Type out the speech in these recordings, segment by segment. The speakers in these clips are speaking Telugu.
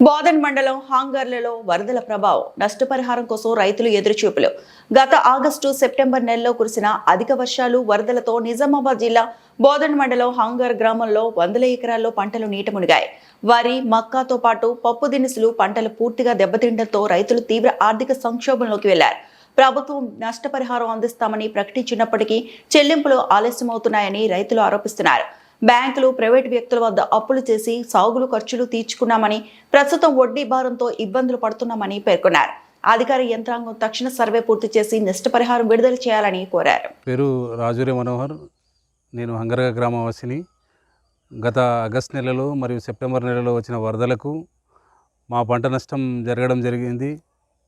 బోధన్ మండలం హాంగర్లలో వరదల ప్రభావం నష్టపరిహారం కోసం రైతులు ఎదురుచూపులు. గత ఆగస్టు సెప్టెంబర్ నెలలో కురిసిన అధిక వర్షాలు వరదలతో నిజామాబాద్ జిల్లా బోధన్ మండలం హాంగర్ గ్రామంలో వందల ఎకరాల్లో పంటలు నీట మునిగాయి. వరి, మక్కాతో పాటు పప్పు దినుసులు పంటలు పూర్తిగా దెబ్బతిండటంతో రైతులు తీవ్ర ఆర్థిక సంక్షోభంలోకి వెళ్లారు. ప్రభుత్వం నష్టపరిహారం అందిస్తామని ప్రకటించినప్పటికీ చెల్లింపులు ఆలస్యమవుతున్నాయని రైతులు ఆరోపిస్తున్నారు. బ్యాంకులు, ప్రైవేటు వ్యక్తుల వద్ద అప్పులు చేసి సాగులు ఖర్చులు తీర్చుకున్నామని, ప్రస్తుతం వడ్డీ భారంతో ఇబ్బందులు పడుతున్నామని పేర్కొన్నారు. అధికార యంత్రాంగం తక్షణ సర్వే పూర్తి చేసి నష్టపరిహారం విడుదల చేయాలని కోరారు. పేరు రాజూరి మనోహర్. నేను హంగరగ గ్రామవాసిని. గత ఆగస్టు నెలలో మరియు సెప్టెంబర్ నెలలో వచ్చిన వరదలకు మా పంట నష్టం జరగడం జరిగింది.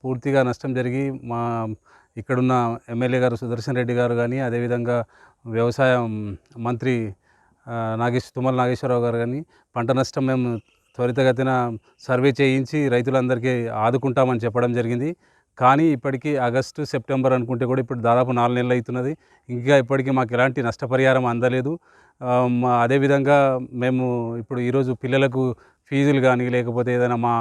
పూర్తిగా నష్టం జరిగి మా ఇక్కడున్న ఎమ్మెల్యే గారు సుదర్శన్ రెడ్డి గారు కానీ, అదేవిధంగా వ్యవసాయ మంత్రి తుమ్మల నాగేశ్వరరావు గారు కానీ పంట నష్టం మేము త్వరితగతిన సర్వే చేయించి రైతులందరికీ ఆదుకుంటామని చెప్పడం జరిగింది. కానీ ఇప్పటికీ ఆగస్టు, సెప్టెంబర్ అనుకుంటే కూడా ఇప్పుడు దాదాపు 4 నెలలు అవుతున్నది. ఇంకా ఇప్పటికీ మాకు ఎలాంటి నష్టపరిహారం అందలేదు. అదేవిధంగా మేము ఇప్పుడు ఈరోజు పిల్లలకు ఫీజులు కానీ, లేకపోతే ఏదైనా మా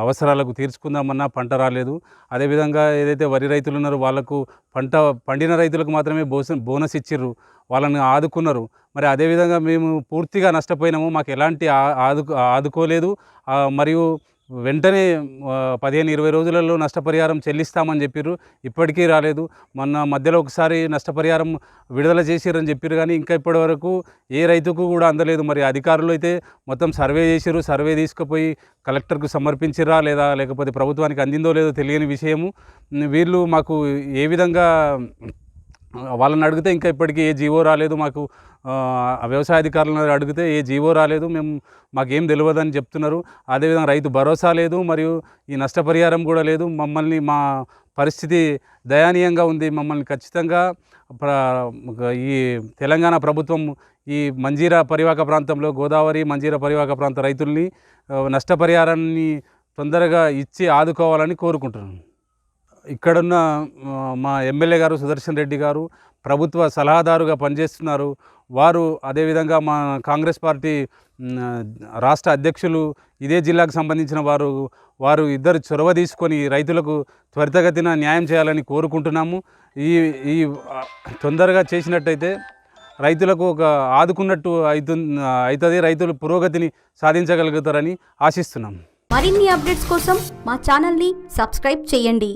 అవసరాలకు తీర్చుకుందామన్నా పంట రాలేదు. అదేవిధంగా ఏదైతే వరి రైతులు ఉన్నారో వాళ్ళకు పంట పండిన రైతులకు మాత్రమే బోనస్ ఇచ్చిర్రు, వాళ్ళని ఆదుకున్నారు. మరి అదేవిధంగా మేము పూర్తిగా నష్టపోయినాము. మాకు ఎలాంటి ఆదుకోలేదు. మరియు వెంటనే 15-20 రోజులలో నష్టపరిహారం చెల్లిస్తామని చెప్పారు. ఇప్పటికీ రాలేదు. మొన్న మధ్యలో ఒకసారి నష్టపరిహారం విడుదల చేసిరని చెప్పారు, కానీ ఇంకా ఇప్పటి వరకు ఏ రైతుకు కూడా అందలేదు. మరి అధికారులు అయితే మొత్తం సర్వే చేసిరు. సర్వే తీసుకుపోయి కలెక్టర్కు సమర్పించిరా లేకపోతే ప్రభుత్వానికి అందిందో లేదో తెలియని విషయము. వీళ్ళు మాకు ఏ విధంగా వాళ్ళని అడిగితే ఇంకా ఇప్పటికీ ఏ జీవో రాలేదు. మాకు వ్యవసాయ అధికారులను అడిగితే ఏ జీవో రాలేదు, మాకేం తెలియదని చెప్తున్నారు. అదేవిధంగా రైతు భరోసా లేదు, మరియు ఈ నష్టపరిహారం కూడా లేదు. మా పరిస్థితి దయనీయంగా ఉంది. మమ్మల్ని ఖచ్చితంగా ఈ తెలంగాణ ప్రభుత్వం ఈ మంజీరా పరివాహక ప్రాంతంలో, గోదావరి మంజీరా పరివాహక ప్రాంత రైతుల్ని నష్టపరిహారాన్ని తొందరగా ఇచ్చి ఆదుకోవాలని కోరుకుంటున్నాను. ఇక్కడున్న మా ఎమ్మెల్యే గారు సుదర్శన్ రెడ్డి గారు ప్రభుత్వ సలహాదారుగా పనిచేస్తున్నారు. వారు అదేవిధంగా మా కాంగ్రెస్ పార్టీ రాష్ట్ర అధ్యక్షులు, ఇదే జిల్లాకు సంబంధించిన వారు ఇద్దరు చొరవ తీసుకొని రైతులకు త్వరితగతిన న్యాయం చేయాలని కోరుకుంటున్నాము. ఈ తొందరగా చేసినట్టయితే రైతులకు ఒక ఆదుకున్నట్టు అవుతుంది. రైతులు పురోగతిని సాధించగలుగుతారని ఆశిస్తున్నాం. మరిన్ని అప్డేట్స్ కోసం మా ఛానల్ని సబ్స్క్రైబ్ చేయండి.